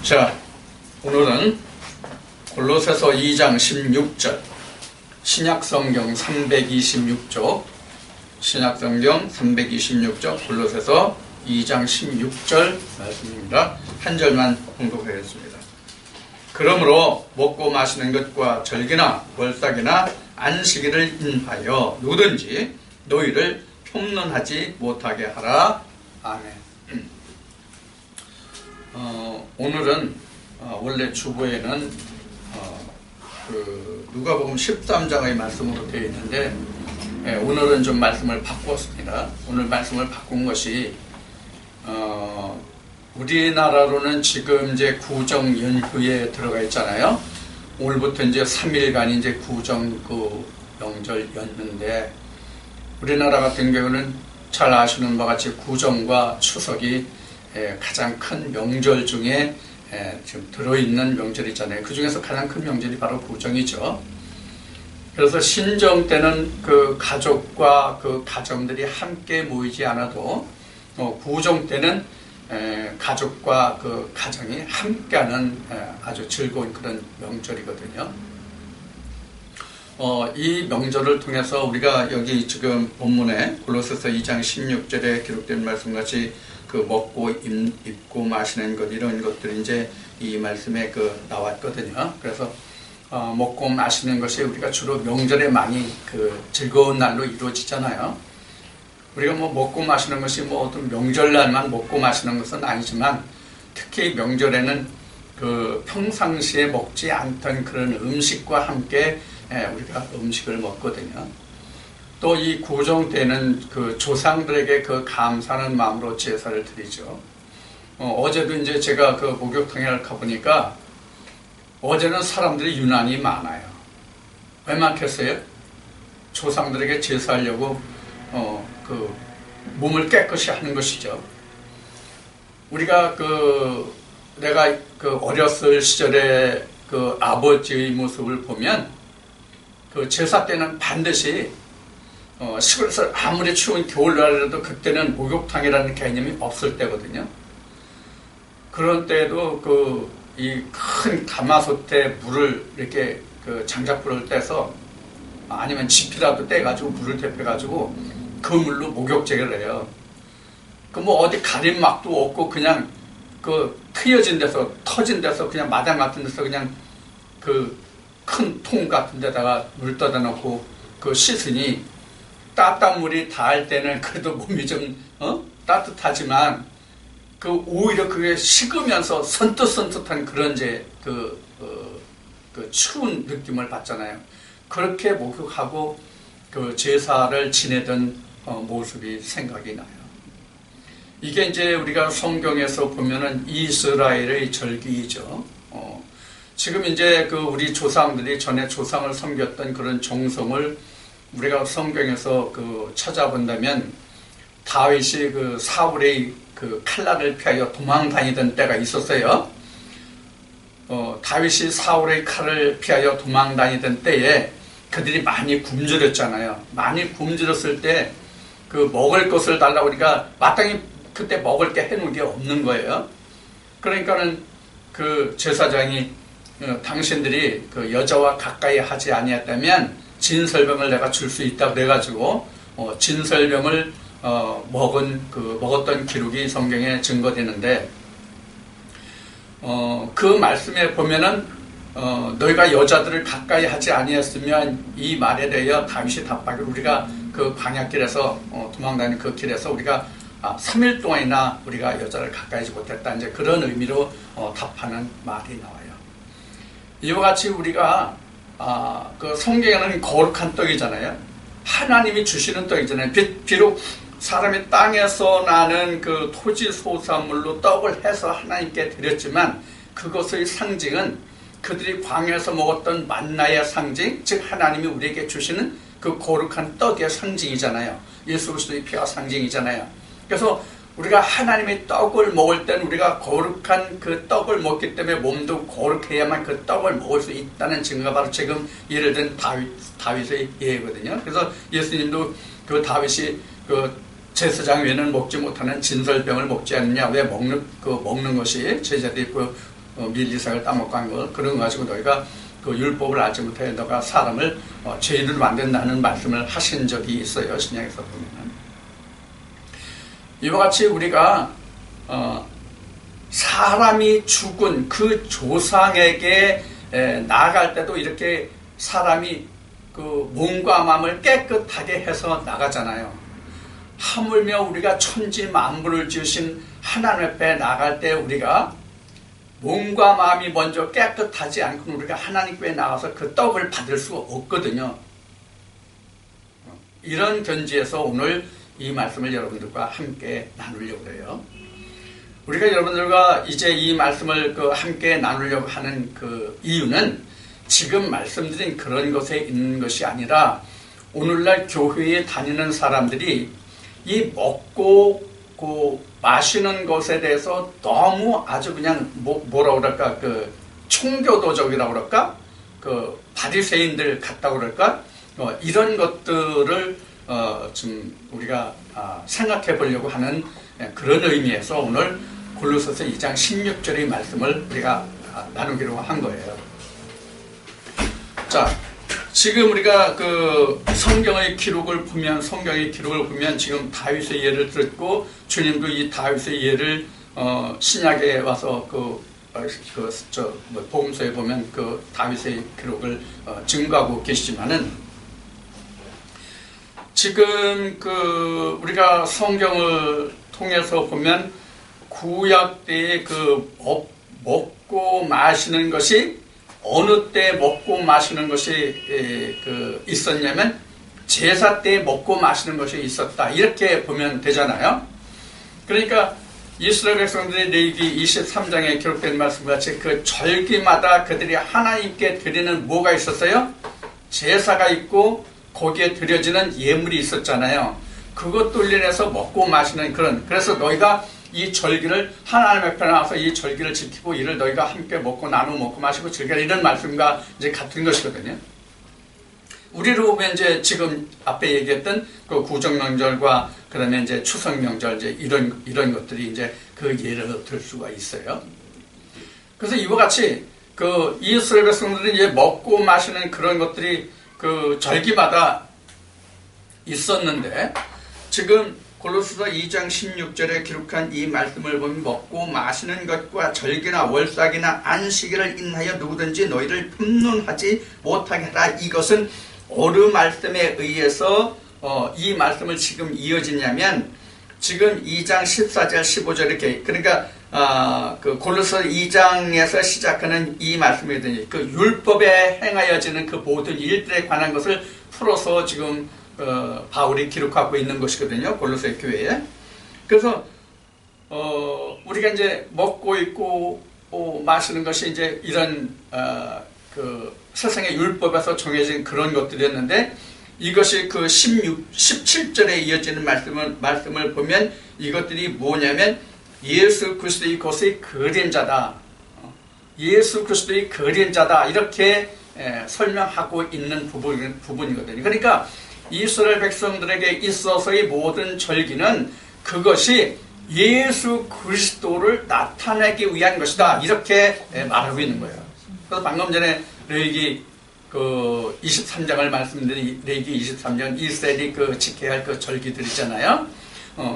자, 오늘은 골로새서 2장 16절 신약성경 326쪽 신약성경 326쪽 골로새서 2장 16절 말씀입니다. 한 절만 공독하겠습니다. 그러므로 먹고 마시는 것과 절기나 월삭이나 안식일을 인하여 누구든지 너희를 폄론하지 못하게 하라. 아멘. 오늘은 원래 주보에는 누가복음 13장의 말씀으로 되어 있는데 오늘은 좀 말씀을 바꿨습니다. 오늘 말씀을 바꾼 것이 우리나라로는 지금 이제 구정 연휴에 들어가 있잖아요. 오늘부터 이제 3일간 이제 구정 명절 연휴인데 우리나라 같은 경우는 잘 아시는 바와 같이 구정과 추석이 가장 큰 명절 중에 지금 들어있는 명절이잖아요. 그 중에서 가장 큰 명절이 바로 구정이죠. 그래서 신정 때는 그 가족과 그 가정들이 함께 모이지 않아도 구정 때는 가족과 그 가정이 함께하는 아주 즐거운 그런 명절이거든요. 이 명절을 통해서 우리가 여기 지금 본문에 골로새서 2장 16절에 기록된 말씀같이 그 먹고 입고 마시는 것 이런 것들이 이제 이 말씀에 나왔거든요. 그래서 먹고 마시는 것이 우리가 주로 명절에 많이 그 즐거운 날로 이루어지잖아요. 우리가 뭐 먹고 마시는 것이 뭐 어떤 명절날만 먹고 마시는 것은 아니지만 특히 명절에는 그 평상시에 먹지 않던 그런 음식과 함께 우리가 음식을 먹거든요. 또 이 구정 때는 그 조상들에게 그 감사하는 마음으로 제사를 드리죠. 어제도 이제 제가 그 목욕탕에 가보니까 어제는 사람들이 유난히 많아요. 왜 많겠어요? 조상들에게 제사하려고 그 몸을 깨끗이 하는 것이죠. 우리가 내가 어렸을 시절에 그 아버지의 모습을 보면 그 제사 때는 반드시 시골에서 아무리 추운 겨울날이라도 그때는 목욕탕이라는 개념이 없을 때거든요. 그런 때에도 이 큰 가마솥에 물을 이렇게 장작불을 떼서 아니면 지피라도 떼가지고 물을 데펴가지고 그 물로 목욕제를 해요. 뭐 어디 가림막도 없고 그냥 트여진 데서 터진 데서 그냥 마당 같은 데서 그냥 큰 통 같은 데다가 물 떠다 놓고 씻으니 따뜻한 물이 닿을 때는 그래도 몸이 좀 따뜻하지만 오히려 그게 식으면서 선뜻선뜻한 그런 추운 느낌을 받잖아요. 그렇게 목욕하고 제사를 지내던 모습이 생각이 나요. 이게 이제 우리가 성경에서 보면은 이스라엘의 절기이죠. 지금 이제 우리 조상들이 전에 조상을 섬겼던 그런 정성을 우리가 성경에서 찾아본다면 다윗이 사울의 칼날을 피하여 도망 다니던 때가 있었어요. 다윗이 사울의 칼을 피하여 도망 다니던 때에 그들이 많이 굶주렸잖아요. 많이 굶주렸을 때 먹을 것을 달라고 우리가 마땅히 그때 먹을 게 해놓은 게 없는 거예요. 그러니까는 제사장이 당신들이 여자와 가까이 하지 아니했다면 진설병을 내가 줄 수 있다 그래가지고 진설병을 먹었던 기록이 성경에 증거되는데 그 말씀에 보면은 너희가 여자들을 가까이 하지 아니했으면 이 말에 대하여 다윗이 답하기를 우리가 광야길에서 도망다니는 그 길에서 우리가 3일 동안이나 우리가 여자를 가까이 하지 못했다 이제 그런 의미로 답하는 말이 나와요. 이와 같이 우리가 성경에는 거룩한 떡이잖아요. 하나님이 주시는 떡이잖아요. 비록 사람이 땅에서 나는 토지 소산물로 떡을 해서 하나님께 드렸지만 그것의 상징은 그들이 광야에서 먹었던 만나의 상징, 즉 하나님이 우리에게 주시는 거룩한 떡의 상징이잖아요. 예수 그리스도의 피가 상징이잖아요. 그래서 우리가 하나님의 떡을 먹을 때는 우리가 거룩한 떡을 먹기 때문에 몸도 거룩해야만 떡을 먹을 수 있다는 증거가 바로 지금 예를 든 다윗의 예거든요. 그래서 예수님도 다윗이 제사장 외에는 먹지 못하는 진설병을 먹지 않느냐. 왜 먹는 것이 제자들이 밀리삭을 따먹고 한 거, 그런 거 가지고 너희가 그 율법을 알지 못해 너가 사람을 죄인으로 만든다는 말씀을 하신 적이 있어요. 신약에서 보면은. 이와 같이 우리가 사람이 죽은 그 조상에게 나아갈 때도 이렇게 사람이 그 몸과 마음을 깨끗하게 해서 나가잖아요. 하물며 우리가 천지 만물을 지으신 하나님 앞에 나갈 때 우리가 몸과 마음이 먼저 깨끗하지 않고 우리가 하나님께 나가서 그 떡을 받을 수가 없거든요. 이런 견지에서 오늘 이 말씀을 여러분들과 함께 나누려고 해요. 우리가 여러분들과 이제 이 말씀을 함께 나누려고 하는 그 이유는 지금 말씀드린 그런 것에 있는 것이 아니라 오늘날 교회에 다니는 사람들이 이 먹고 마시는 것에 대해서 너무 아주 그냥 뭐라 그럴까 총교도적이라고 그럴까 바리새인들 같다고 그럴까 이런 것들을 좀 우리가 생각해 보려고 하는 그런 의미에서 오늘 골로새서 2장 16절의 말씀을 우리가 나누기로 한 거예요. 자, 지금 우리가 그 성경의 기록을 보면 지금 다윗의 예를 들었고 주님도 이 다윗의 예를 신약에 와서 복음서에 보면 그 다윗의 기록을 증거하고 계시지만은 지금 그 우리가 성경을 통해서 보면 구약 때의 그 먹고 마시는 것이 어느 때 먹고 마시는 것이 있었냐면 제사 때 먹고 마시는 것이 있었다 이렇게 보면 되잖아요. 그러니까 이스라엘 백성들의 레위기 23장에 기록된 말씀같이 그 절기마다 그들이 하나님께 드리는 뭐가 있었어요? 제사가 있고 거기에 드려지는 예물이 있었잖아요. 그것도 인해서 먹고 마시는 그래서 너희가 이 절기를 하나님 앞에 나와서 이 절기를 지키고 이를 너희가 함께 먹고 나누어 먹고 마시고 즐겨라 이런 말씀과 이제 같은 것이거든요. 우리로 보면 이제 지금 앞에 얘기했던 그 구정명절과 그다음에 이제 추석명절 이제 이런 것들이 이제 그 예를 들 수가 있어요. 그래서 이와 같이 그 이스라엘 백성들이 이제 먹고 마시는 그런 것들이 그 절기마다 있었는데 지금 골로새서 2장 16절에 기록한 이 말씀을 보면 먹고 마시는 것과 절기나 월삭이나 안식일을 인하여 누구든지 너희를 흠론하지 못하게 하라. 이것은 어느 말씀에 의해서 이 말씀을 지금 이어지냐면 지금 2장 14절 15절 이렇게 그러니까 그 골로새 2장에서 시작하는 이 말씀이더니 그 율법에 행하여지는 그 모든 일들에 관한 것을 풀어서 지금 바울이 기록하고 있는 것이거든요. 골로새 교회에. 그래서 우리가 이제 먹고 있고 마시는 것이 이제 이런 그 세상의 율법에서 정해진 그런 것들이었는데 이것이 그 17절에 이어지는 말씀을 보면 이것들이 뭐냐면 예수 그리스도의 것의 그림자다. 예수 그리스도의 그림자다. 이렇게 설명하고 있는 부분이거든요. 그러니까 이스라엘 백성들에게 있어서의 모든 절기는 그것이 예수 그리스도를 나타내기 위한 것이다. 이렇게 말하고 있는 거예요. 그래서 방금 전에 레위기 그 23장을 말씀드린 레위기 23장 이스라엘이 그 지켜야 할 그 절기들 있잖아요.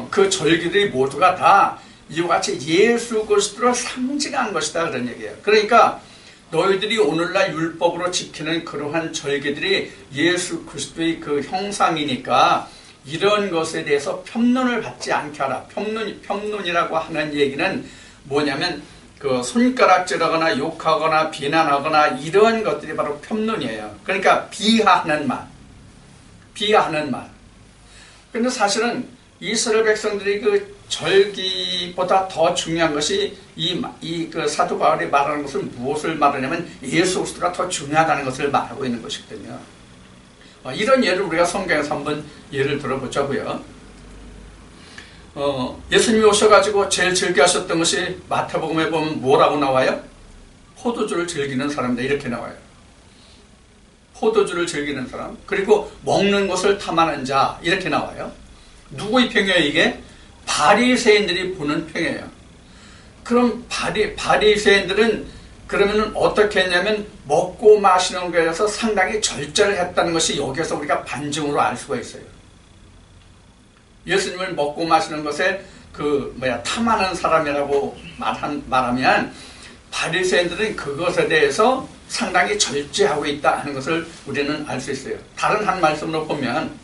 그 절기들이 모두가 다 이와 같이 예수 그리스도를 상징한 것이다. 그런 얘기예요. 그러니까 너희들이 오늘날 율법으로 지키는 그러한 절기들이 예수 그리스도의 그 형상이니까 이런 것에 대해서 편론을 받지 않게 하라. 편론이라고 하는 얘기는 뭐냐면 그 손가락질하거나 욕하거나 비난하거나 이러한 것들이 바로 편론이에요. 그러니까 비하하는 말. 그런데 사실은 이스라엘 백성들이 그 절기보다 더 중요한 것이 그 사도 바울이 말하는 것은 무엇을 말하냐면 예수 그리스도가 더 중요하다는 것을 말하고 있는 것이거든요. 이런 예를 우리가 성경에서 한번 예를 들어보자고요. 예수님이 오셔가지고 제일 즐겨하셨던 것이 마태복음에 보면 뭐라고 나와요? 포도주를 즐기는 사람들 이렇게 나와요. 포도주를 즐기는 사람 그리고 먹는 것을 탐하는 자 이렇게 나와요. 누구의 평이에요 이게? 바리새인들이 보는 평이에요. 그럼 바리새인들은 그러면은 어떻게 했냐면 먹고 마시는 거에서 상당히 절제를 했다는 것이 여기에서 우리가 반증으로 알 수가 있어요. 예수님을 먹고 마시는 것에 탐하는 사람이라고 말하면 바리새인들은 그것에 대해서 상당히 절제하고 있다 하는 것을 우리는 알 수 있어요. 다른 한 말씀으로 보면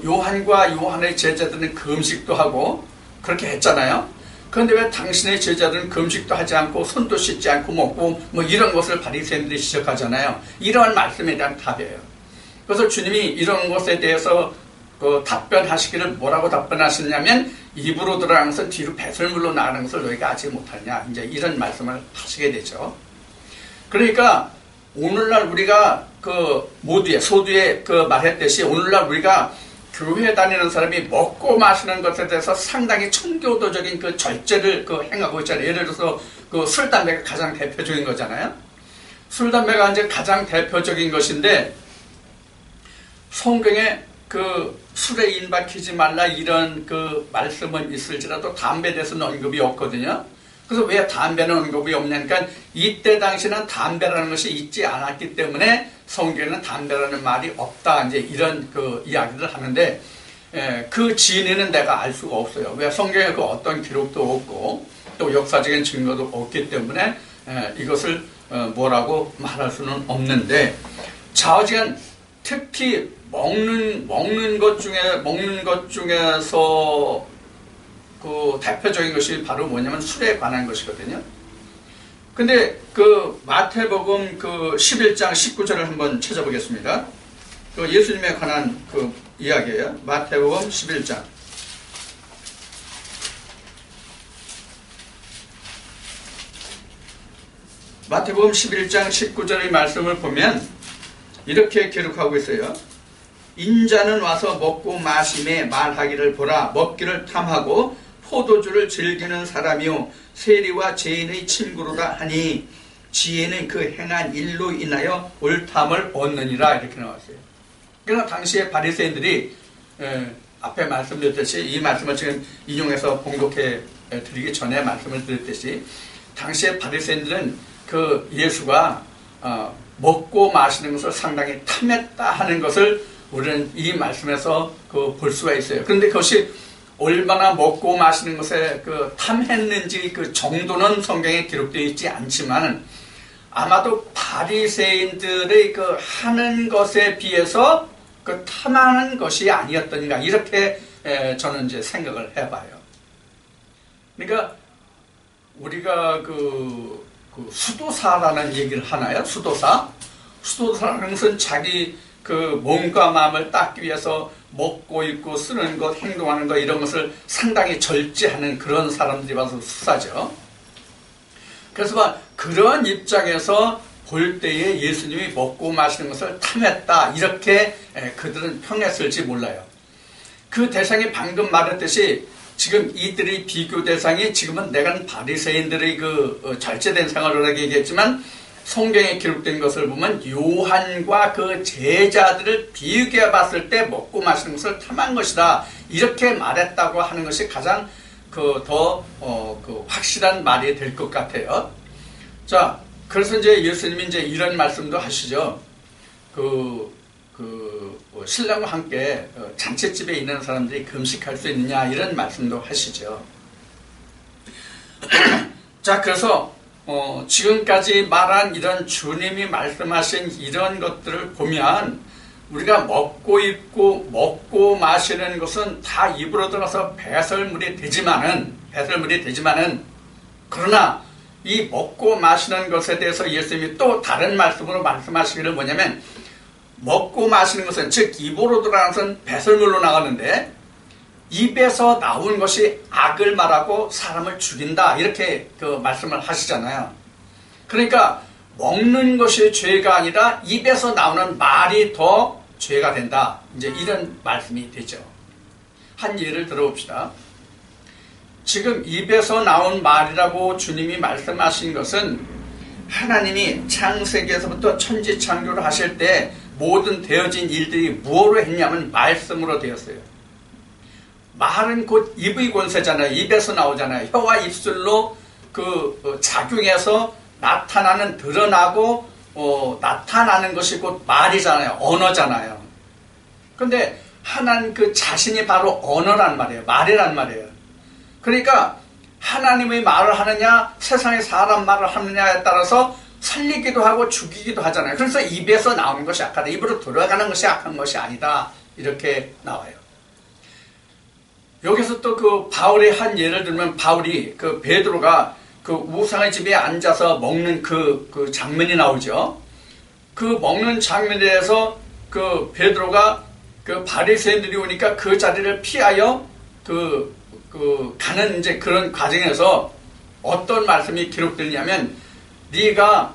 요한과 요한의 제자들은 금식도 하고 그렇게 했잖아요. 그런데 왜 당신의 제자들은 금식도 하지 않고 손도 씻지 않고 먹고 이런 것을 바리새인들이 지적하잖아요. 이러한 말씀에 대한 답이에요. 그래서 주님이 이런 것에 대해서 답변하시기를 뭐라고 답변하셨냐면 입으로 들어가면서 뒤로 배설물로 나가는 것을 너희가 아직 못하냐, 이제 이런 말씀을 하시게 되죠. 그러니까 오늘날 우리가 소두에 말했듯이 오늘날 우리가 교회 다니는 사람이 먹고 마시는 것에 대해서 상당히 청교도적인 절제를 행하고 있잖아요. 예를 들어서 술, 담배가 가장 대표적인 거잖아요. 술, 담배가 이제 가장 대표적인 것인데 성경에 술에 인박히지 말라 이런 말씀은 있을지라도 담배에 대해서는 언급이 없거든요. 그래서 왜 담배는 언급이 없냐니까 이때 당시는 담배라는 것이 있지 않았기 때문에 성경에는 담배라는 말이 없다, 이제 이런 이야기를 하는데, 그 진위는 내가 알 수가 없어요. 왜 성경에 어떤 기록도 없고 또 역사적인 증거도 없기 때문에 이것을 뭐라고 말할 수는 없는데, 좌우지간 특히 먹는 것 중에서 대표적인 것이 바로 뭐냐면 술에 관한 것이거든요. 근데 마태복음 11장 19절을 한번 찾아보겠습니다. 예수님에 관한 이야기예요. 마태복음 11장. 마태복음 11장 19절의 말씀을 보면 이렇게 기록하고 있어요. 인자는 와서 먹고 마심에 말하기를 보라. 먹기를 탐하고 포도주를 즐기는 사람이요 세리와 죄인의 친구로다 하니 지혜는 그 행한 일로 인하여 옳담을 얻느니라, 이렇게 나왔어요. 그러나 당시에 바리새인들이 앞에 말씀드렸듯이, 이 말씀을 지금 인용해서 봉독해 드리기 전에 말씀을 드렸듯이, 당시에 바리새인들은 예수가 먹고 마시는 것을 상당히 탐했다 하는 것을 우리는 이 말씀에서 볼 수가 있어요. 그런데 그것이 얼마나 먹고 마시는 것에 탐했는지 정도는 성경에 기록되어 있지 않지만, 아마도 바리새인들의 하는 것에 비해서 탐하는 것이 아니었던가, 이렇게 저는 이제 생각을 해봐요. 그러니까 우리가 수도사라는 얘기를 하나요? 수도사라는 것은 자기 몸과 마음을 닦기 위해서 먹고 입고 쓰는 것, 행동하는 것, 이런 것을 상당히 절제하는 그런 사람들이 와서 수사죠. 그래서 그런 입장에서 볼 때에 예수님이 먹고 마시는 것을 탐했다, 이렇게 그들은 평했을지 몰라요. 그 대상이 방금 말했듯이 지금 이들의 비교 대상이, 지금은 내가 바리새인들의 절제된 생활을 얘기했지만 성경에 기록된 것을 보면 요한과 제자들을 비교해 봤을 때 먹고 마시는 것을 탐한 것이다, 이렇게 말했다고 하는 것이 가장 더 확실한 말이 될 것 같아요. 자, 그래서 이제 예수님이 이제 이런 말씀도 하시죠. 신랑과 함께 잔치집에 있는 사람들이 금식할 수 있느냐, 이런 말씀도 하시죠. 자, 그래서 지금까지 말한 이런 주님이 말씀하신 이런 것들을 보면 우리가 먹고 입고 먹고 마시는 것은 다 입으로 들어서 배설물이 되지만은 그러나 이 먹고 마시는 것에 대해서 예수님이 또 다른 말씀으로 말씀하시기를 뭐냐면, 먹고 마시는 것은, 즉 입으로 들어가는 것은 배설물로 나가는데 입에서 나온 것이 악을 말하고 사람을 죽인다, 이렇게 말씀을 하시잖아요. 그러니까 먹는 것이 죄가 아니라 입에서 나오는 말이 더 죄가 된다, 이제 이런 말씀이 되죠. 한 예를 들어봅시다. 지금 입에서 나온 말이라고 주님이 말씀하신 것은, 하나님이 창세기에서부터 천지창조를 하실 때 모든 되어진 일들이 무엇으로 했냐면 말씀으로 되었어요. 말은 곧 입의 권세잖아요. 입에서 나오잖아요. 혀와 입술로 작용해서 나타나는, 드러나고 나타나는 것이 곧 말이잖아요. 언어잖아요. 근데 하나님 그 자신이 바로 언어란 말이에요. 말이란 말이에요. 그러니까 하나님의 말을 하느냐, 세상의 사람 말을 하느냐에 따라서 살리기도 하고 죽이기도 하잖아요. 그래서 입에서 나오는 것이 악하다. 입으로 들어가는 것이 악한 것이 아니다. 이렇게 나와요. 여기서 또 그 바울의 한 예를 들면, 바울이 그 베드로가 그 우상의 집에 앉아서 먹는 그 장면이 나오죠. 그 먹는 장면에 대해서 그 베드로가 그 바리새인들이 오니까 그 자리를 피하여 가는 이제 그런 과정에서 어떤 말씀이 기록되냐면, 네가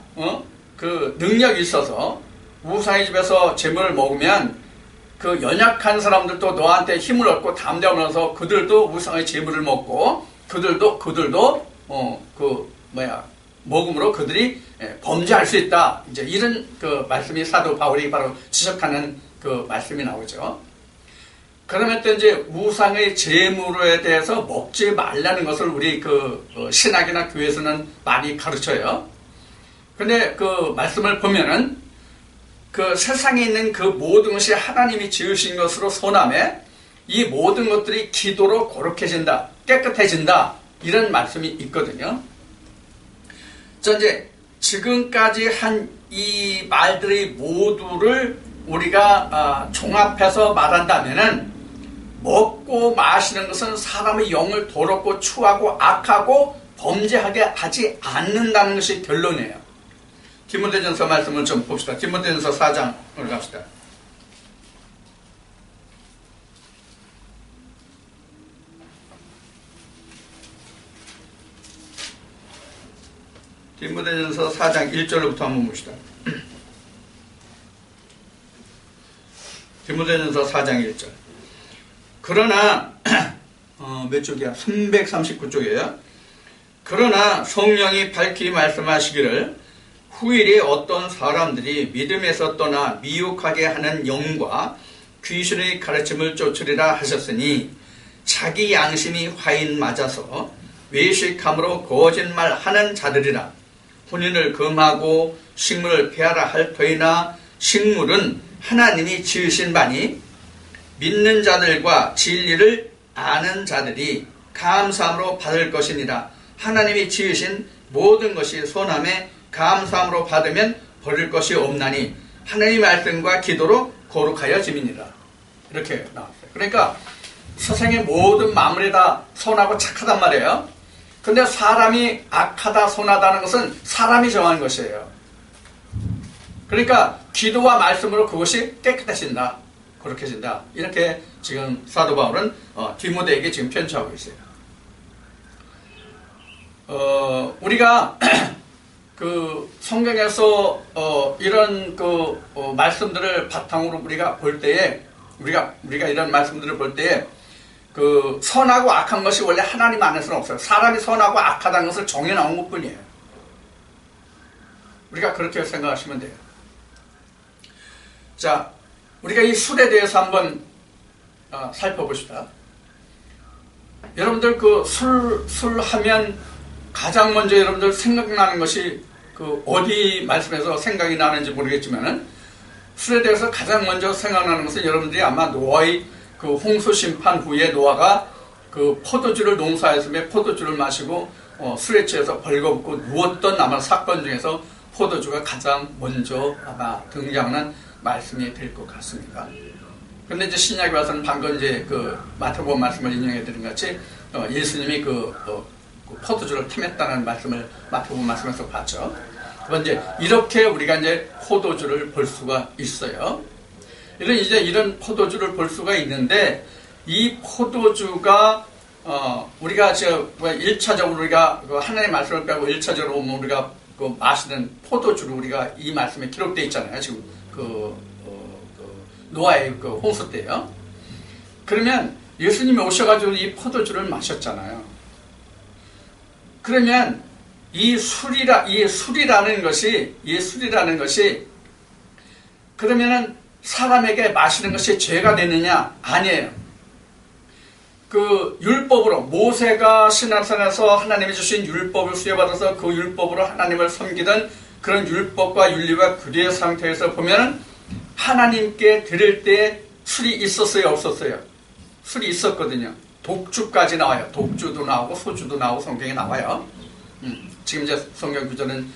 그 능력이 있어서 우상의 집에서 재물을 먹으면 그 연약한 사람들도 너한테 힘을 얻고 담대함을 얻어서 그들도 우상의 재물을 먹고 그들도 먹음으로 그들이 범죄할 수 있다. 이제 이런 그 말씀이 사도 바울이 바로 지적하는 그 말씀이 나오죠. 그러면 또 이제 우상의 재물에 대해서 먹지 말라는 것을 우리 신학이나 교회에서는 많이 가르쳐요. 근데 그 말씀을 보면은 그 세상에 있는 그 모든 것이 하나님이 지으신 것으로 선함에 이 모든 것들이 기도로 거룩해진다, 깨끗해진다, 이런 말씀이 있거든요. 자, 이제 지금까지 한 이 말들의 모두를 우리가 종합해서 말한다면은, 먹고 마시는 것은 사람의 영을 더럽고 추하고 악하고 범죄하게 하지 않는다는 것이 결론이에요. 디모데전서 말씀을 좀 봅시다. 디모데전서 4장으로 갑시다. 디모데전서 4장 1절로부터 한번 봅시다. 디모데전서 4장 1절. 그러나 몇 쪽이야? 339쪽이에요. 그러나 성령이 밝히 말씀하시기를 후일에 어떤 사람들이 믿음에서 떠나 미혹하게 하는 영과 귀신의 가르침을 쫓으리라 하셨으니, 자기 양심이 화인 맞아서 외식함으로 거짓말하는 자들이라. 혼인을 금하고 식물을 폐하라 할 터이나 식물은 하나님이 지으신 바니 믿는 자들과 진리를 아는 자들이 감사함으로 받을 것이니라. 하나님이 지으신 모든 것이 선함에 감사함으로 받으면 버릴 것이 없나니 하나님의 말씀과 기도로 거룩하여 짐이니라. 이렇게 나왔어요. 그러니까 세상의 모든 만물이 다 선하고 착하단 말이에요. 근데 사람이 악하다 선하다는 것은 사람이 정한 것이에요. 그러니까 기도와 말씀으로 그것이 깨끗해진다, 거룩해진다. 이렇게 지금 사도 바울은 디모데에게 지금 편지하고 있어요. 우리가 그 성경에서 이런 말씀들을 바탕으로 우리가 볼 때에, 우리가 이런 말씀들을 볼 때에 그 선하고 악한 것이 원래 하나님 안에서는 없어요. 사람이 선하고 악하다는 것을 정해놓은 것뿐이에요. 우리가 그렇게 생각하시면 돼요. 자, 우리가 이 술에 대해서 한번 살펴봅시다. 여러분들 그 술 하면 가장 먼저 여러분들 생각나는 것이 그 어디 말씀에서 생각이 나는지 모르겠지만은, 술에 대해서 가장 먼저 생각나는 것은 여러분들이 아마 노아의 그 홍수 심판 후에 노아가 그 포도주를 농사했으며 포도주를 마시고 술에 취해서 벌거벗고 누웠던 아마 사건 중에서 포도주가 가장 먼저 아마 등장하는 말씀이 될 것 같습니다. 근데 이제 신약에 와서는 방금 이제 그 마태복음 말씀을 인용해 드린 것 같이 예수님이 그 포도주를 탐했다는 말씀을 마태복음 말씀에서 봤죠. 그건 이제 이렇게 우리가 이제 포도주를 볼 수가 있어요. 이런 포도주를 볼 수가 있는데, 이 포도주가 우리가 1차적으로 우리가 하나님의 말씀을 빼고 1차적으로 보면 우리가 그 마시는 포도주를 우리가 이 말씀에 기록되어 있잖아요. 지금 노아의 그 홍수 때요. 그러면 예수님이 오셔가지고 이 포도주를 마셨잖아요. 그러면 이 술이라는 것이 그러면은 사람에게 마시는 것이 죄가 되느냐? 아니에요. 그 율법으로 모세가 시내산에서 하나님이 주신 율법을 수여받아서 그 율법으로 하나님을 섬기던 그런 율법과 윤리와 규례의 상태에서 보면 하나님께 드릴 때 술이 있었어요, 없었어요? 술이 있었거든요. 독주까지 나와요. 독주도 나오고 소주도 나오고 성경에 나와요. 지금 이제 성경 구절은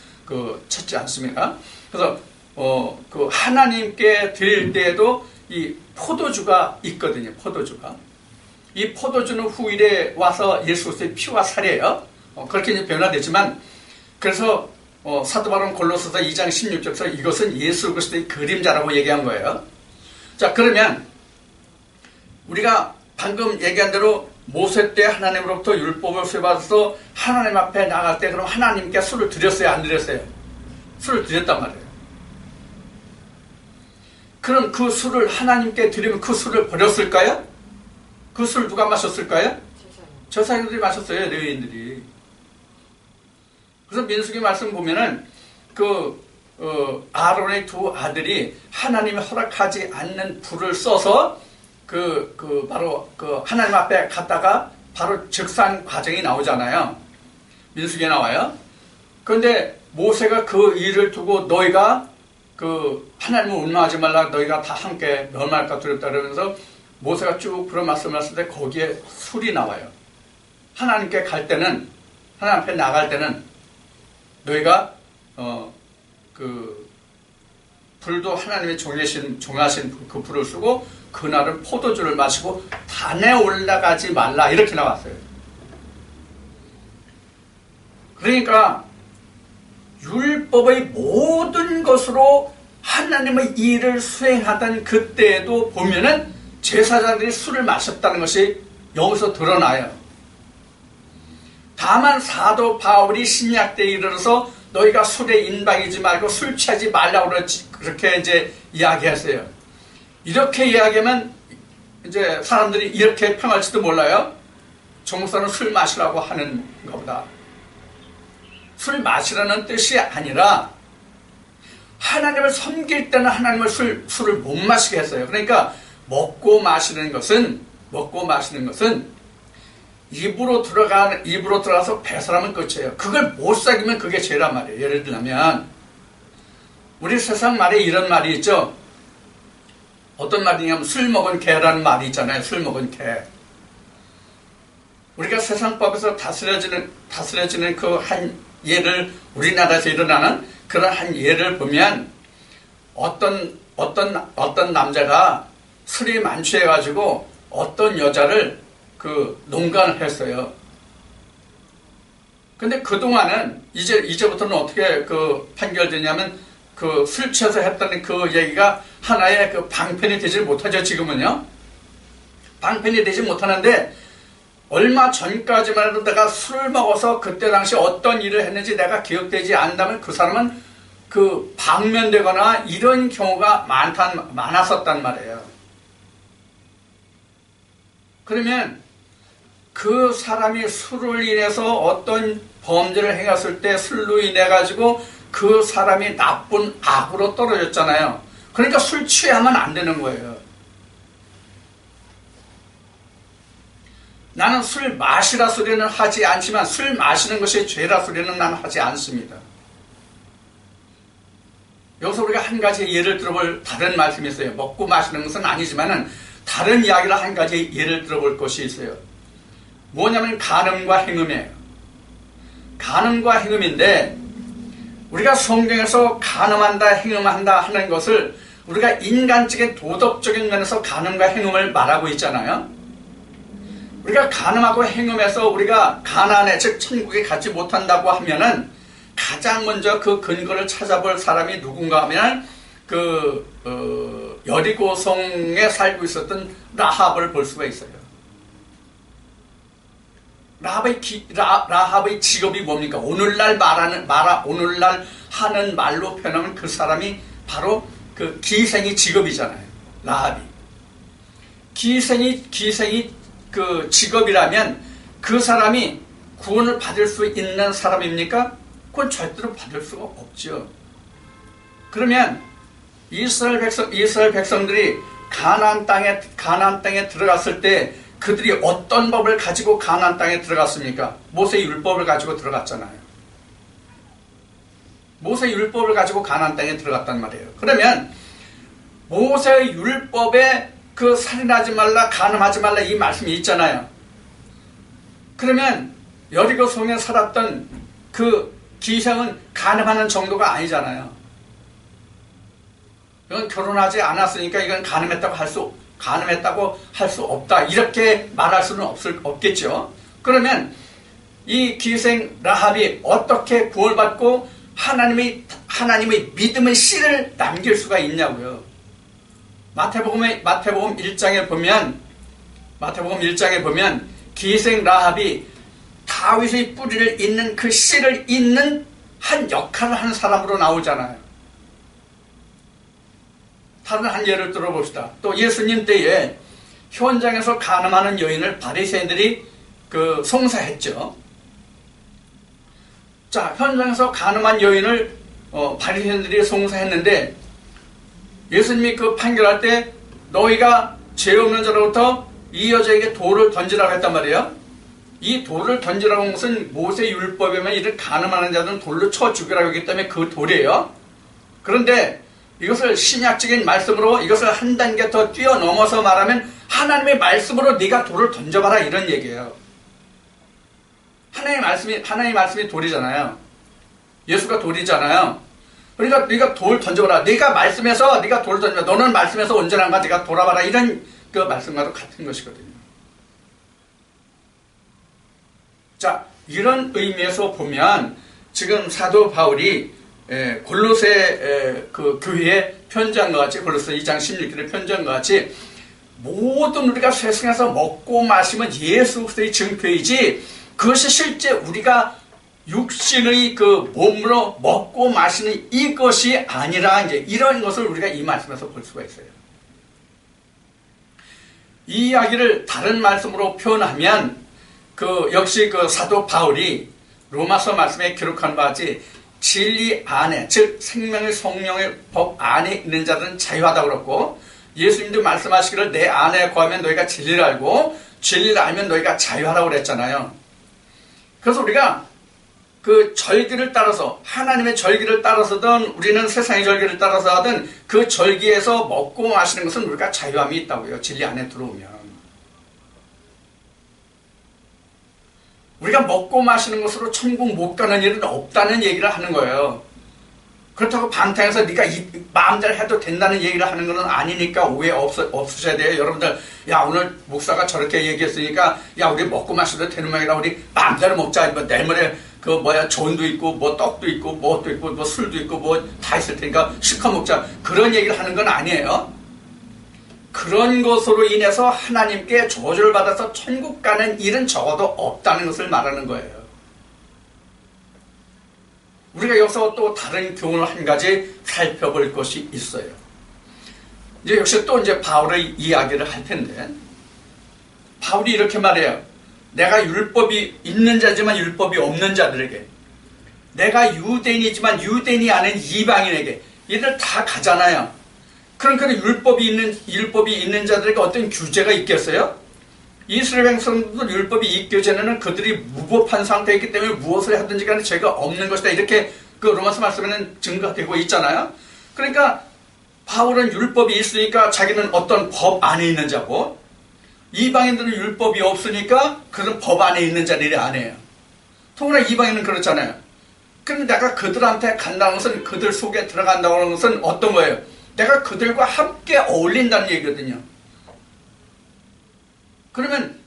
찾지 않습니다. 그래서 그 하나님께 드릴 때에도 이 포도주가 있거든요. 포도주가. 이 포도주는 후일에 와서 예수 그리스도의 피와 살이에요. 그렇게 이제 변화되지만 그래서 사도 바울은 골로새서 2장 16절에서 이것은 예수 그리스도의 그림자라고 얘기한 거예요. 자, 그러면 우리가 방금 얘기한 대로 모세 때 하나님으로부터 율법을 수여받아서 하나님 앞에 나갈 때 그럼 하나님께 술을 드렸어요, 안 드렸어요? 술을 드렸단 말이에요. 그럼 그 술을 하나님께 드리면 그 술을 버렸을까요? 그 술 누가 마셨을까요? 제사장들이 마셨어요, 레위인들이. 그래서 민수기 말씀 보면은 아론의 두 아들이 하나님이 허락하지 않는 불을 써서 바로 하나님 앞에 갔다가 바로 즉상 과정이 나오잖아요. 민수기에 나와요. 그런데 모세가 그 일을 두고 너희가 하나님을 원망하지 말라, 너희가 다 함께 멸망할까 두렵다 그러면서 모세가 쭉 그런 말씀을 했을 때 거기에 술이 나와요. 하나님께 갈 때는, 하나님 앞에 나갈 때는 너희가 불도 하나님의 정하신 그 불을 쓰고 그날은 포도주를 마시고 단에 올라가지 말라, 이렇게 나왔어요. 그러니까 율법의 모든 것으로 하나님의 일을 수행하던 그때에도 보면은 제사장들이 술을 마셨다는 것이 여기서 드러나요. 다만 사도 바울이 신약 때에 이르러서 너희가 술에 인박이지 말고 술 취하지 말라고 그렇게 이제 이야기했어요. 이렇게 이야기하면 이제 사람들이 이렇게 평할지도 몰라요. 저 목사는 술 마시라고 하는 것보다. 술 마시라는 뜻이 아니라 하나님을 섬길 때는 하나님을 술을 못 마시게 했어요. 그러니까 먹고 마시는 것은 입으로 들어가서 배설하면 끝이에요. 그걸 못 사귀면 그게 죄란 말이에요. 예를 들면 우리 세상 말에 이런 말이 있죠. 어떤 말이냐면 술 먹은 개라는 말이 있잖아요. 술 먹은 개. 우리가 세상법에서 다스려지는 그 한 예를, 우리나라에서 일어나는 그런 한 예를 보면 어떤 남자가 술이 만취해가지고 어떤 여자를 농간을 했어요. 근데 그동안은 이제부터는 어떻게 판결되냐면 술 취해서 했다는 그 얘기가 하나의 방편이 되지 못하죠. 지금은요. 방편이 되지 못하는데 얼마 전까지만 해도 내가 술을 먹어서 그때 당시 어떤 일을 했는지 내가 기억되지 않는다면 그 사람은 방면되거나 이런 경우가 많았었단 말이에요. 그러면 그 사람이 술을 인해서 어떤 범죄를 행했을 때 술로 인해 가지고 그 사람이 나쁜 악으로 떨어졌잖아요. 그러니까 술 취하면 안 되는 거예요. 나는 술 마시라 소리는 하지 않지만 술 마시는 것이 죄라 소리는 나는 하지 않습니다. 여기서 우리가 한 가지 예를 들어볼 다른 말씀이 있어요. 먹고 마시는 것은 아니지만은 다른 이야기를 한 가지 예를 들어볼 것이 있어요. 뭐냐면 간음과 행음이에요. 간음과 행음인데 우리가 성경에서 간음한다, 행음한다 하는 것을 우리가 인간적인 도덕적인 면에서 간음과 행음을 말하고 있잖아요. 우리가 간음하고 행음해서 우리가 가나안에, 즉 천국에 가지 못한다고 하면은 가장 먼저 그 근거를 찾아볼 사람이 누군가 하면 여리고성에 살고 있었던 라합을 볼 수가 있어요. 라합의 직업이 뭡니까? 오늘날 오늘날 하는 말로 표현하면 그 사람이 바로 기생이 직업이잖아요. 라합이. 기생이 직업이라면 그 사람이 구원을 받을 수 있는 사람입니까? 그건 절대로 받을 수가 없죠. 그러면 이스라엘 백성들이 가나안 땅에 들어갔을 때 그들이 어떤 법을 가지고 가나안 땅에 들어갔습니까? 모세 율법을 가지고 들어갔잖아요. 모세 율법을 가지고 가나안 땅에 들어갔단 말이에요. 그러면 모세 율법에 그 살인하지 말라, 간음하지 말라 이 말씀이 있잖아요. 그러면 여리고 성에 살았던 그 기생은 간음하는 정도가 아니잖아요. 이건 결혼하지 않았으니까 이건 간음했다고 할 수 없다. 이렇게 말할 수는 없겠죠. 그러면 이 기생 라합이 어떻게 구원받고 하나님의 믿음의 씨를 남길 수가 있냐고요. 마태복음 1장에 보면 기생 라합이 다윗의 뿌리를 잇는 그 씨를 잇는 한 역할을 하는 사람으로 나오잖아요. 다른 한 예를 들어봅시다. 또 예수님 때에 현장에서 간음하는 여인을 바리새인들이 송사했죠. 자, 현장에서 간음한 여인을 바리새인들이 송사했는데 예수님이 그 판결할 때 너희가 죄 없는 자로부터 이 여자에게 돌을 던지라고 했단 말이에요. 이 돌을 던지라고 한 것은 모세 율법에만 이를 간음하는 자들은 돌로 쳐 죽이라고 했기 때문에 그 돌이에요. 그런데 이것을 신약적인 말씀으로 이것을 한 단계 더 뛰어넘어서 말하면 하나님의 말씀으로 네가 돌을 던져봐라 이런 얘기예요. 하나님의 말씀이 돌이잖아요. 예수가 돌이잖아요. 그러니까 네가 돌 던져봐라. 네가 말씀에서 네가 돌을 던져봐. 너는 말씀에서 온전한가 네가 돌아봐라. 이런 그 말씀과도 같은 것이거든요. 자, 이런 의미에서 보면 지금 사도 바울이 골로새 그 교회의 편지한 것 같이 골로새 2장 16절의 편지한 것 같이 모든 우리가 세상에서 먹고 마시면 예수 그리스도의 증표이지 그것이 실제 우리가 육신의 그 몸으로 먹고 마시는 이것이 아니라 이제 이런 것을 우리가 이 말씀에서 볼 수가 있어요. 이 이야기를 다른 말씀으로 표현하면 역시 그 사도 바울이 로마서 말씀에 기록한 바와 같이 진리 안에, 즉 생명의 성령의 법 안에 있는 자들은 자유하다고 그랬고 예수님도 말씀하시기를 내 안에 거하면 너희가 진리를 알고 진리를 알면 너희가 자유하라고 그랬잖아요. 그래서 우리가 그 절기를 따라서 하나님의 절기를 따라서든 우리는 세상의 절기를 따라서 하든 그 절기에서 먹고 마시는 것은 우리가 자유함이 있다고요. 진리 안에 들어오면. 우리가 먹고 마시는 것으로 천국 못 가는 일은 없다는 얘기를 하는 거예요. 그렇다고 방탕해서 네가 마음대로 해도 된다는 얘기를 하는 것은 아니니까 오해 없으셔야 돼요. 여러분들 야 오늘 목사가 저렇게 얘기했으니까 야 우리 먹고 마셔도 되는 모양이라 우리 마음대로 먹자. 뭐 내일 모레 존도 있고 뭐 떡도 있고 뭐도 있고 뭐 술도 있고 뭐 다 있을 테니까 실컷 먹자. 그런 얘기를 하는 건 아니에요. 그런 것으로 인해서 하나님께 저주를 받아서 천국 가는 일은 적어도 없다는 것을 말하는 거예요. 우리가 여기서 또 다른 교훈을 한 가지 살펴볼 것이 있어요. 이제 역시 또 이제 바울의 이야기를 할 텐데, 바울이 이렇게 말해요. 내가 율법이 있는 자지만 율법이 없는 자들에게, 내가 유대인이지만 유대인이 아닌 이방인에게, 이들 다 가잖아요. 그러니까 율법이 있는 자들에게 어떤 규제가 있겠어요? 이스라엘 백성들 율법이 있기 전에는 그들이 무법한 상태이기 때문에 무엇을 하든지 간에 죄가 없는 것이다. 이렇게 그 로마서 말씀에는 증거가 되고 있잖아요. 그러니까 바울은 율법이 있으니까 자기는 어떤 법 안에 있는 자고, 이방인들은 율법이 없으니까 그는 법 안에 있는 자들이 아니에요. 통으로 이방인은 그렇잖아요. 그럼 내가 그들한테 간다는 것은, 그들 속에 들어간다고 하는 것은 어떤 거예요? 내가 그들과 함께 어울린다는 얘기거든요. 그러면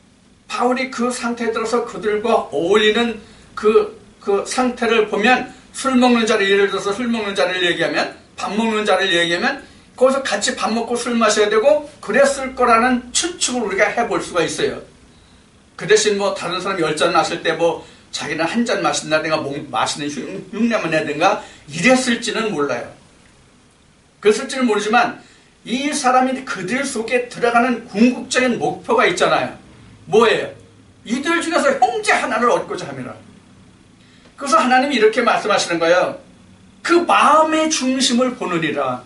바울이 그 상태에 들어서 그들과 어울리는 그 상태를 보면, 술 먹는 자를 예를 들어서 술 먹는 자를 얘기하면, 밥 먹는 자를 얘기하면 거기서 같이 밥 먹고 술 마셔야 되고 그랬을 거라는 추측을 우리가 해볼 수가 있어요. 그 대신 뭐 다른 사람 10잔 마실 때 뭐 자기는 한 잔 마신다든가 마시는 흉내만 내든가 이랬을지는 몰라요. 그랬을지는 모르지만 이 사람이 그들 속에 들어가는 궁극적인 목표가 있잖아요. 뭐예요? 이들 중에서 형제 하나를 얻고자 함이라. 그래서 하나님이 이렇게 말씀하시는 거예요. 그 마음의 중심을 보느니라.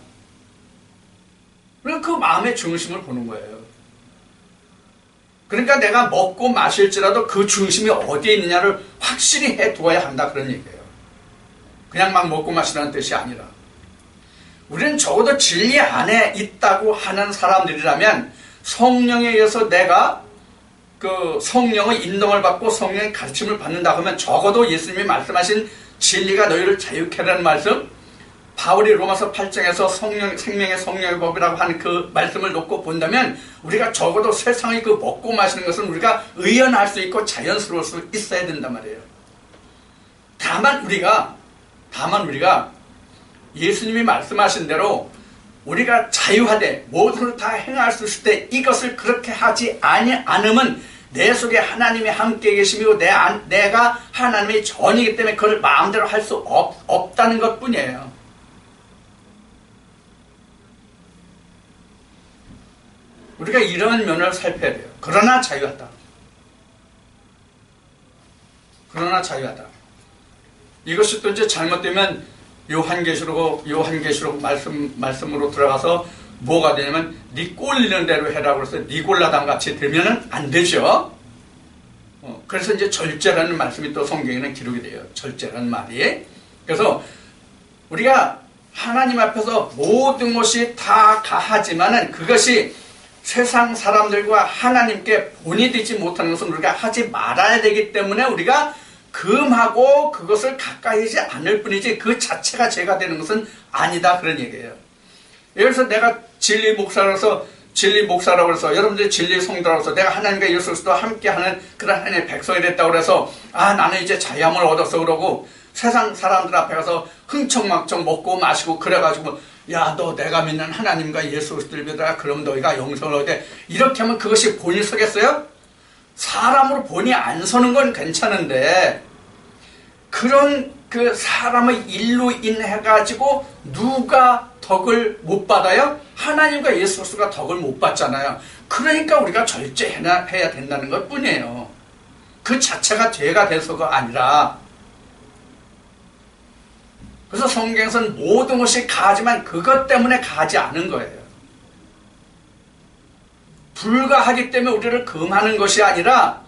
그러니까 그 마음의 중심을 보는 거예요. 그러니까 내가 먹고 마실지라도 그 중심이 어디에 있느냐를 확실히 해두어야 한다 그런 얘기예요. 그냥 막 먹고 마시라는 뜻이 아니라 우리는 적어도 진리 안에 있다고 하는 사람들이라면 성령에 의해서 내가 그 성령의 인도를 받고 성령의 가르침을 받는다 하면 적어도 예수님이 말씀하신 진리가 너희를 자유케 하라는 말씀, 바울이 로마서 8장에서 생명의 성령의 법이라고 하는 그 말씀을 놓고 본다면 우리가 적어도 세상의 그 먹고 마시는 것은 우리가 의연할 수 있고 자연스러울 수 있어야 된단 말이에요. 다만 우리가 예수님이 말씀하신 대로 우리가 자유하되 모든 걸 다 행할 수 있을 때 이것을 그렇게 하지 않으면 내 속에 하나님이 함께 계심이고 내가 하나님의 전이기 때문에 그걸 마음대로 할 수 없다는 것 뿐이에요. 우리가 이런 면을 살펴야 돼요. 그러나 자유하다. 이것이 또 이제 잘못되면 요한계시록 말씀으로 들어가서 뭐가 되냐면 네 꼴리는 대로 해라고 해서 니골라당 같이 되면은 안 되죠. 그래서 이제 절제라는 말씀이 또 성경에는 기록이 돼요. 절제라는 말이. 그래서 우리가 하나님 앞에서 모든 것이 다 가하지만은 그것이 세상 사람들과 하나님께 본이 되지 못하는 것은 우리가 하지 말아야 되기 때문에 우리가 금하고 그것을 가까이 하지 않을 뿐이지 그 자체가 죄가 되는 것은 아니다 그런 얘기예요. 예를 들어서 내가 진리 목사라고 해서 여러분들이 진리 성도라고 해서 내가 하나님과 예수 그리스도와 함께하는 그런 하나님의 백성이 됐다고 그래서 나는 이제 자유함을 얻었어 그러고 세상 사람들 앞에 가서 흥청망청 먹고 마시고 그래가지고 야 너 내가 믿는 하나님과 예수 그리스도를 믿어라 그럼 너희가 영생을 얻게 이렇게 하면 그것이 본이 서겠어요? 사람으로 본이 안 서는 건 괜찮은데 그런 그 사람의 일로 인해 가지고 누가 덕을 못 받아요? 하나님과 예수 그리스도가 덕을 못 받잖아요. 그러니까 우리가 절제해야 된다는 것 뿐이에요. 그 자체가 죄가 돼서가 아니라. 그래서 성경에서는 모든 것이 가하지만 그것 때문에 가하지 않은 거예요. 불가하기 때문에 우리를 금하는 것이 아니라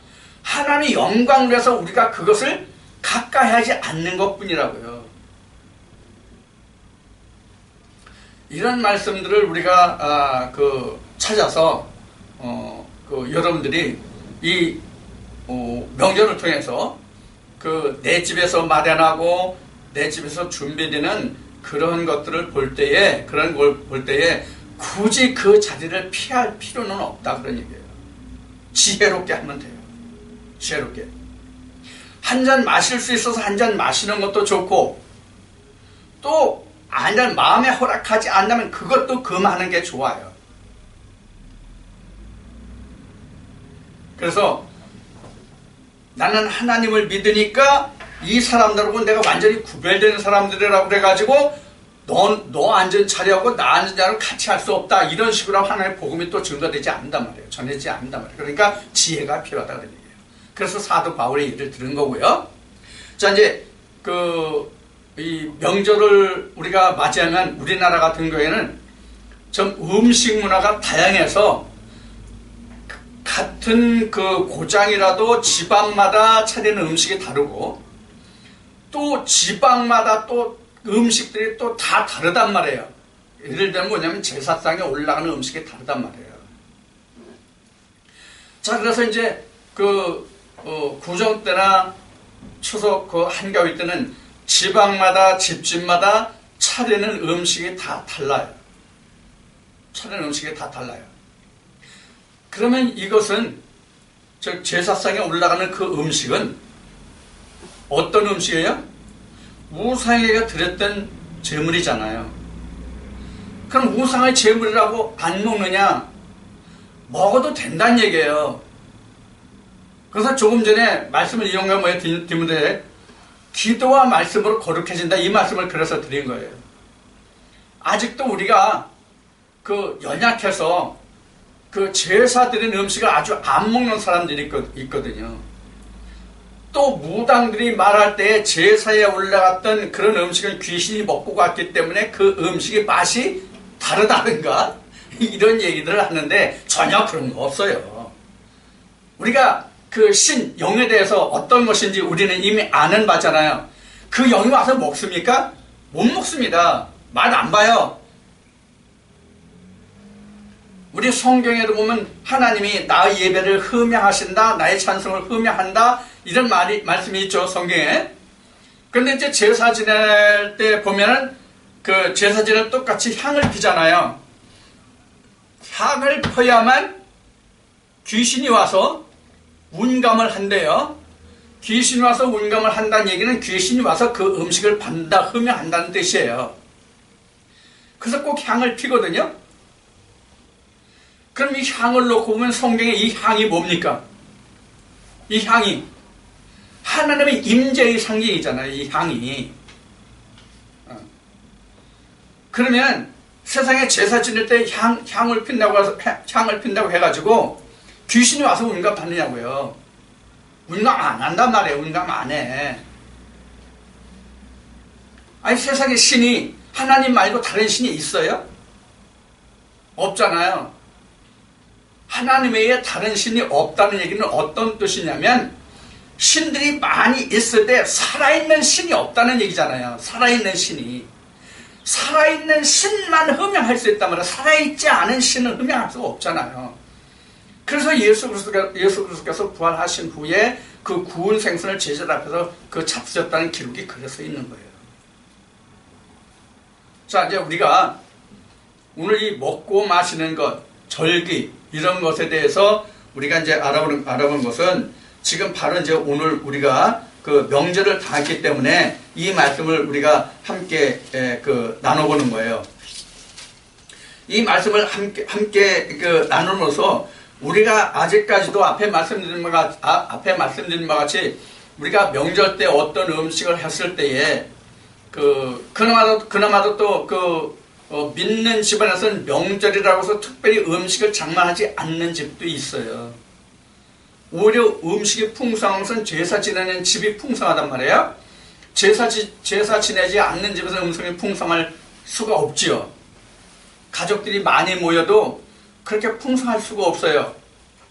하나님의 영광을 위해서 우리가 그것을 가까이 하지 않는 것 뿐이라고요. 이런 말씀들을 우리가 찾아서 여러분들이 이 명절을 통해서 내 집에서 마련하고 내 집에서 준비되는 그런 것들을 볼 때에 굳이 그 자리를 피할 필요는 없다 그런 얘기예요. 지혜롭게 하면 돼요. 지혜롭게. 한 잔 마실 수 있어서 한 잔 마시는 것도 좋고 또 한 잔 마음에 허락하지 않다면 그것도 금하는 게 좋아요. 그래서 나는 하나님을 믿으니까 이 사람들하고 내가 완전히 구별되는 사람들이라고 그래가지고 너 안전 차려하고 나 안전 차려하고 같이 할 수 없다 이런 식으로 하나님의 복음이 또 증거되지 않는단 말이에요. 전해지지 않는단 말이에요. 그러니까 지혜가 필요하다 그런 얘기예요. 그래서 사도 바울의 예를 들은 거고요. 자 이제 이 명절을 우리가 맞이하면 우리나라 같은 경우에는 좀 음식 문화가 다양해서 같은 그 고장이라도 지방마다 차리는 음식이 다르고 또 지방마다 또 음식들이 또 다 다르단 말이에요. 예를 들면 뭐냐면 제사상에 올라가는 음식이 다르단 말이에요. 자 그래서 이제 구정 때나 추석 한가위 때는 지방마다 집집마다 차리는 음식이 다 달라요. 그러면 이것은 제사상에 올라가는 그 음식은 어떤 음식이에요? 우상에게 드렸던 제물이잖아요. 그럼 우상의 제물이라고 안 먹느냐? 먹어도 된다는 얘기예요. 그래서 조금 전에 말씀을 이용한 뭐에 디모데 기도와 말씀으로 거룩해진다 이 말씀을 그래서 드린 거예요. 아직도 우리가 연약해서 제사 드린 음식을 아주 안 먹는 사람들이 있거든요. 또 무당들이 말할 때 제사에 올라갔던 그런 음식은 귀신이 먹고 갔기 때문에 그 음식의 맛이 다르다든가 이런 얘기들을 하는데 전혀 그런 거 없어요. 우리가 그 신, 영에 대해서 어떤 것인지 우리는 이미 아는 바잖아요. 그 영이 와서 먹습니까? 못 먹습니다. 맛 안 봐요. 우리 성경에도 보면 하나님이 나의 예배를 흠양하신다, 나의 찬송을 흠양한다, 이런 말씀이 있죠, 성경에. 그런데 이제 제사 지낼 때 보면은 그 제사 지낼 똑같이 향을 피잖아요. 향을 펴야만 귀신이 와서 운감을 한대요. 귀신이 와서 운감을 한다는 얘기는 귀신이 와서 그 음식을 받는다, 흠양한다는 뜻이에요. 그래서 꼭 향을 피거든요. 그럼 이 향을 놓고 보면 성경에 이 향이 뭡니까? 이 향이 하나님의 임재의 상징이잖아요. 이 향이. 그러면 세상에 제사 지낼 때 향을 핀다고 해가지고 귀신이 와서 운감 받느냐고요. 운감 안 한단 말이에요. 운감 안 해. 아니 세상에 신이 하나님 말고 다른 신이 있어요? 없잖아요. 하나님 외에 다른 신이 없다는 얘기는 어떤 뜻이냐면 신들이 많이 있을 때 살아있는 신이 없다는 얘기잖아요. 살아있는 신이. 살아있는 신만 흠양할 수 있단 말이에요. 살아있지 않은 신은 흠양할 수가 없잖아요. 그래서 예수 그리스도께서 부활하신 후에 그 구운 생선을 제자 앞에서 그 잡수셨다는 기록이 그래서 있는 거예요. 자, 이제 우리가 오늘 이 먹고 마시는 것, 절기, 이런 것에 대해서 우리가 이제 알아본 것은 지금 바로 이제 오늘 우리가 그 명절을 다 했기 때문에 이 말씀을 우리가 함께 나눠보는 거예요. 이 말씀을 함께 나누면서 우리가 아직까지도 앞에 말씀드린 바 같이 우리가 명절 때 어떤 음식을 했을 때에 그나마도 또 믿는 집안에서는 명절이라고 해서 특별히 음식을 장만하지 않는 집도 있어요. 오히려 음식이 풍성한 것은 제사 지내는 집이 풍성하단 말이에요. 제사 지내지 않는 집에서 음식이 풍성할 수가 없지요. 가족들이 많이 모여도 그렇게 풍성할 수가 없어요.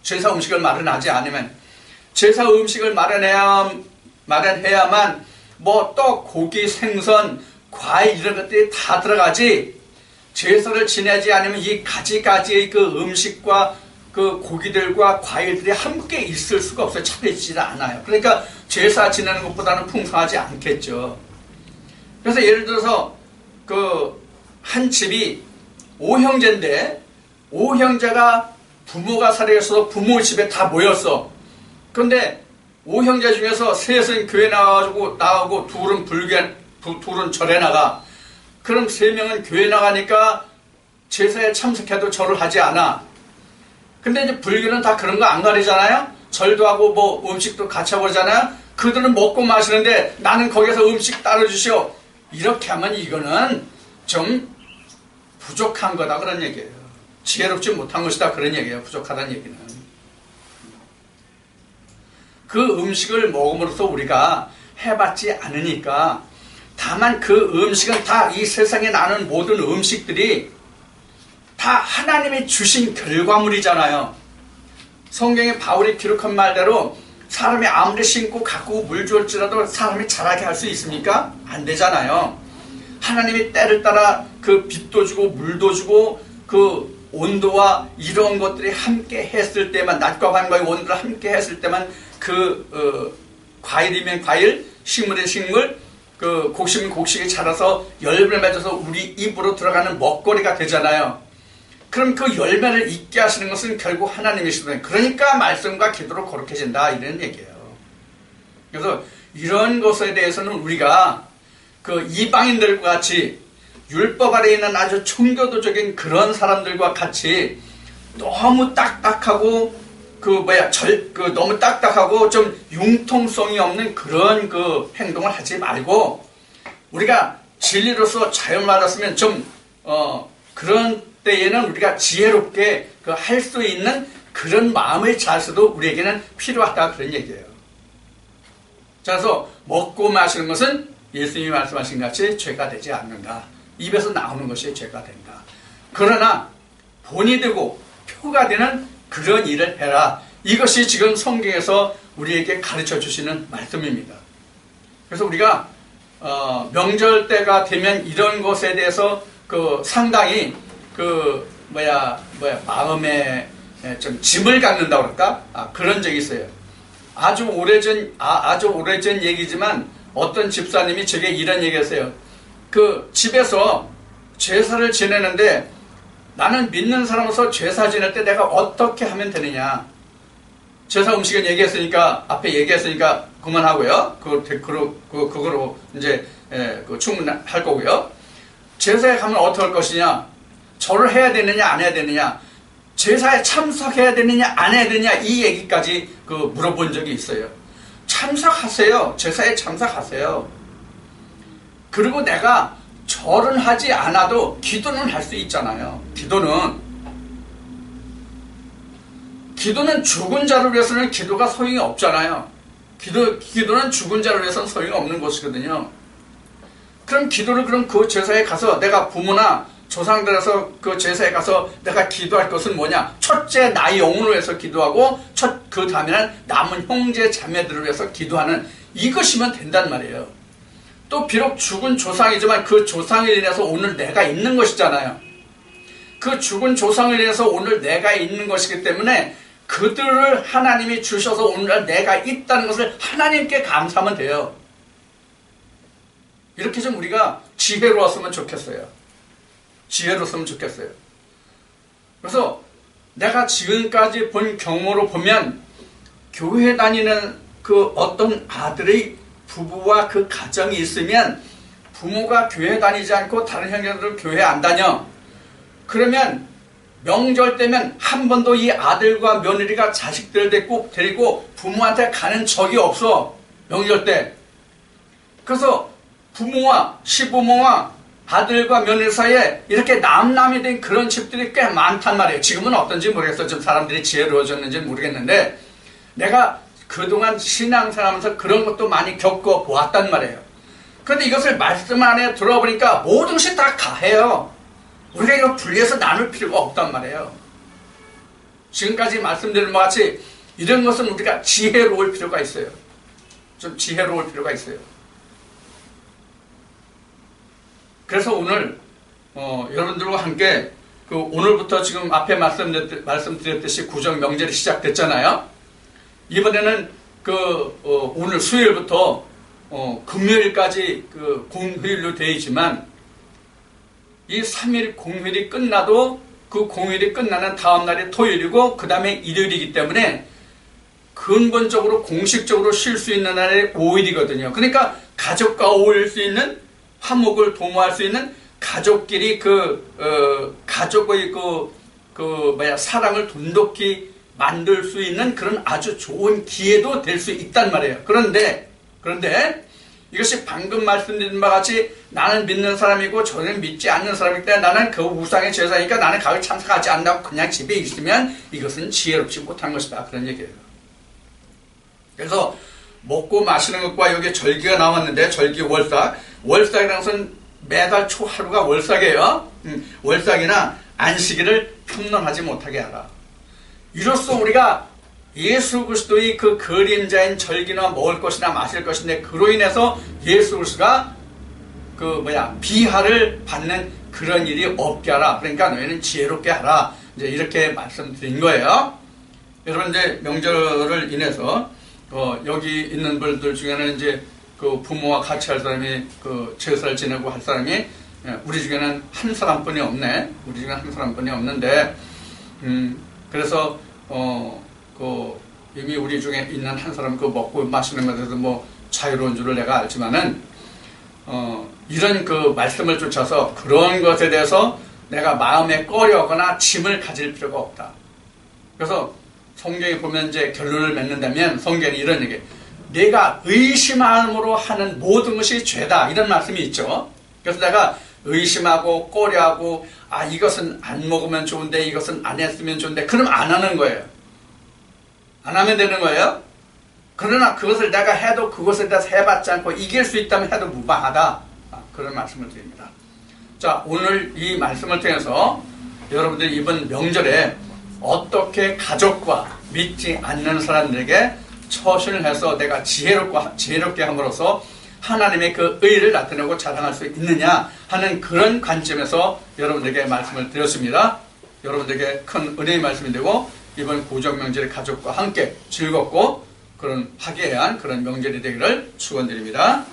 제사 음식을 마련하지 않으면. 제사 음식을 마련해야만 뭐 떡, 고기, 생선, 과일 이런 것들이 다 들어가지, 제사를 지내지 않으면 이 가지가지의 그 음식과 그 고기들과 과일들이 함께 있을 수가 없어요. 차려지지 않아요. 그러니까 제사 지내는 것보다는 풍성하지 않겠죠. 그래서 예를 들어서 한 집이 5형제인데 5형제가 부모가 살아있어서 부모 집에 다 모였어. 그런데 5형제 중에서 셋은 교회 나가고 둘은 절에 나가. 그럼 3명은 교회 나가니까 제사에 참석해도 절을 하지 않아. 근데 이제 불교는 다 그런 거 안 가리잖아요. 절도 하고 뭐 음식도 같이 하고 그러잖아요. 그들은 먹고 마시는데 나는 거기서 음식 따라주시오. 이렇게 하면 이거는 좀 부족한 거다 그런 얘기예요. 지혜롭지 못한 것이다 그런 얘기예요. 부족하다는 얘기는. 그 음식을 먹음으로써 우리가 해봤지 않으니까, 다만 그 음식은 다 이 세상에 나는 모든 음식들이 다 하나님이 주신 결과물이잖아요. 성경에 바울이 기록한 말대로 사람이 아무리 신고 가꾸고 물 주었지라도 사람이 자라게 할 수 있습니까? 안 되잖아요. 하나님이 때를 따라 그 빛도 주고 물도 주고 그 온도와 이런 것들이 함께 했을 때만, 낮과 밤과의 온도를 함께 했을 때만 과일이면 과일, 식물이면 식물, 곡식이면 곡식이 자라서 열매를 맺어서 우리 입으로 들어가는 먹거리가 되잖아요. 그럼 그 열매를 있게 하시는 것은 결국 하나님이시거든요. 그러니까 말씀과 기도로 거룩해진다 이런 얘기예요. 그래서 이런 것에 대해서는 우리가 이방인들과 같이 율법 아래 있는 아주 청교도적인 그런 사람들과 같이 너무 딱딱하고 너무 딱딱하고 좀 융통성이 없는 그런 행동을 하지 말고, 우리가 진리로서 자유받았으면 좀 그런 때에는 우리가 지혜롭게 할 수 있는 그런 마음의 자세도 우리에게는 필요하다 그런 얘기예요. 자, 그래서 먹고 마시는 것은 예수님이 말씀하신 같이 죄가 되지 않는다. 입에서 나오는 것이 죄가 된다. 그러나 본이 되고 표가 되는 그런 일을 해라. 이것이 지금 성경에서 우리에게 가르쳐 주시는 말씀입니다. 그래서 우리가 명절 때가 되면 이런 것에 대해서 상당히 마음에 좀 짐을 갖는다고 할까? 그런 적이 있어요. 아주 오래전 얘기지만 어떤 집사님이 제게 이런 얘기했어요. 집에서 제사를 지내는데 나는 믿는 사람으로서 제사 지낼 때 내가 어떻게 하면 되느냐. 제사 음식은 앞에 얘기했으니까 그만하고요. 그거로 이제 충분할 거고요. 제사에 가면 어떻게 할 것이냐. 절을 해야 되느냐 안 해야 되느냐. 제사에 참석해야 되느냐 안 해야 되느냐 이 얘기까지 물어본 적이 있어요. 참석하세요. 제사에 참석하세요. 그리고 내가 절은 하지 않아도 기도는 할 수 있잖아요. 기도는 죽은 자를 위해서는 기도가 소용이 없잖아요. 기도는 죽은 자를 위해서는 소용이 없는 것이거든요. 그럼 기도를 그 제사에 가서 내가 부모나 조상들에서 그 제사에 가서 내가 기도할 것은 뭐냐? 첫째 나의 영혼을 위해서 기도하고 그 다음에는 남은 형제 자매들을 위해서 기도하는 이것이면 된단 말이에요. 또 비록 죽은 조상이지만 그 조상을 인해서 오늘 내가 있는 것이잖아요. 그 죽은 조상을 인해서 오늘 내가 있는 것이기 때문에 그들을 하나님이 주셔서 오늘날 내가 있다는 것을 하나님께 감사하면 돼요. 이렇게 좀 우리가 지혜로웠으면 좋겠어요. 그래서 내가 지금까지 본 경우로 보면 교회 다니는 어떤 아들의 부부와 그 가정이 있으면 부모가 교회 다니지 않고 다른 형제들 교회 안 다녀. 그러면 명절 때면 한 번도 이 아들과 며느리가 자식들을 데리고 부모한테 가는 적이 없어. 명절 때. 그래서 부모와 시부모와 아들과 며느리 사이에 이렇게 남남이 된 그런 집들이 꽤 많단 말이에요. 지금은 어떤지 모르겠어. 좀 사람들이 지혜로워졌는지 모르겠는데 내가 그동안 신앙생활하면서 그런 것도 많이 겪어보았단 말이에요. 그런데 이것을 말씀 안에 들어보니까 모든 것이 다 가해요. 우리가 이거 분리해서 나눌 필요가 없단 말이에요. 지금까지 말씀드린 것 같이 이런 것은 우리가 지혜로울 필요가 있어요. 좀 지혜로울 필요가 있어요. 그래서 오늘 여러분들과 함께 오늘부터 지금 앞에 말씀드렸듯이 구정 명절이 시작됐잖아요. 이번에는 오늘 수요일부터 금요일까지 공휴일로 되어 있지만 이 3일 공휴일이 끝나도 그 공휴일이 끝나는 다음 날이 토요일이고 그 다음에 일요일이기 때문에 근본적으로 공식적으로 쉴 수 있는 날이 5일이거든요. 그러니까 가족과 어울릴 수 있는 화목을 도모할 수 있는 가족끼리 가족의 사랑을 돈독히 만들 수 있는 그런 아주 좋은 기회도 될 수 있단 말이에요. 그런데 이것이 방금 말씀드린 바와 같이 나는 믿는 사람이고 저는 믿지 않는 사람이기 때문에 나는 그 우상의 제사니까 나는 가을 참석하지 않는다고 그냥 집에 있으면 이것은 지혜롭지 못한 것이다. 그런 얘기예요. 그래서 먹고 마시는 것과 여기 절기가 나왔는데 절기 월삭이라는 것은 매달 초 하루가 월삭이에요. 월삭이나 안식일을 평론하지 못하게 하라. 이로써 우리가 예수 그리스도의 그 그림자인 절기나 먹을 것이나 마실 것인데 그로 인해서 예수 그리스도가 비하를 받는 그런 일이 없게 하라. 그러니까 너희는 지혜롭게 하라. 이제 이렇게 말씀드린 거예요. 여러분 이제 명절을 인해서 여기 있는 분들 중에는 이제 부모와 같이 할 사람이 제사를 지내고 할 사람이 우리 중에는 한 사람뿐이 없네. 우리 중에 한 사람뿐이 없는데 그래서 이미 우리 중에 있는 한 사람 먹고 마시는 것에 대해서 자유로운 줄을 내가 알지만은 이런 말씀을 쫓아서 그런 것에 대해서 내가 마음에 꺼려하거나 짐을 가질 필요가 없다. 그래서 성경에 보면 이제 결론을 맺는다면 성경이 이런 얘기. 내가 의심함으로 하는 모든 것이 죄다. 이런 말씀이 있죠. 그래서 내가 의심하고 꺼려하고 이것은 안 먹으면 좋은데 이것은 안 했으면 좋은데 그럼 안 하는 거예요. 안 하면 되는 거예요. 그러나 그것을 내가 해도 그것에 대해서 해봤지 않고 이길 수 있다면 해도 무방하다. 그런 말씀을 드립니다. 자, 오늘 이 말씀을 통해서 여러분들이 이번 명절에 어떻게 가족과 믿지 않는 사람들에게 처신을 해서 내가 지혜롭게 함으로써 하나님의 그 의를 나타내고 자랑할 수 있느냐 하는 그런 관점에서 여러분들에게 말씀을 드렸습니다. 여러분들에게 큰 은혜의 말씀이 되고 이번 구정명절의 가족과 함께 즐겁고 그런 화기애애한 그런 명절이 되기를 축원드립니다.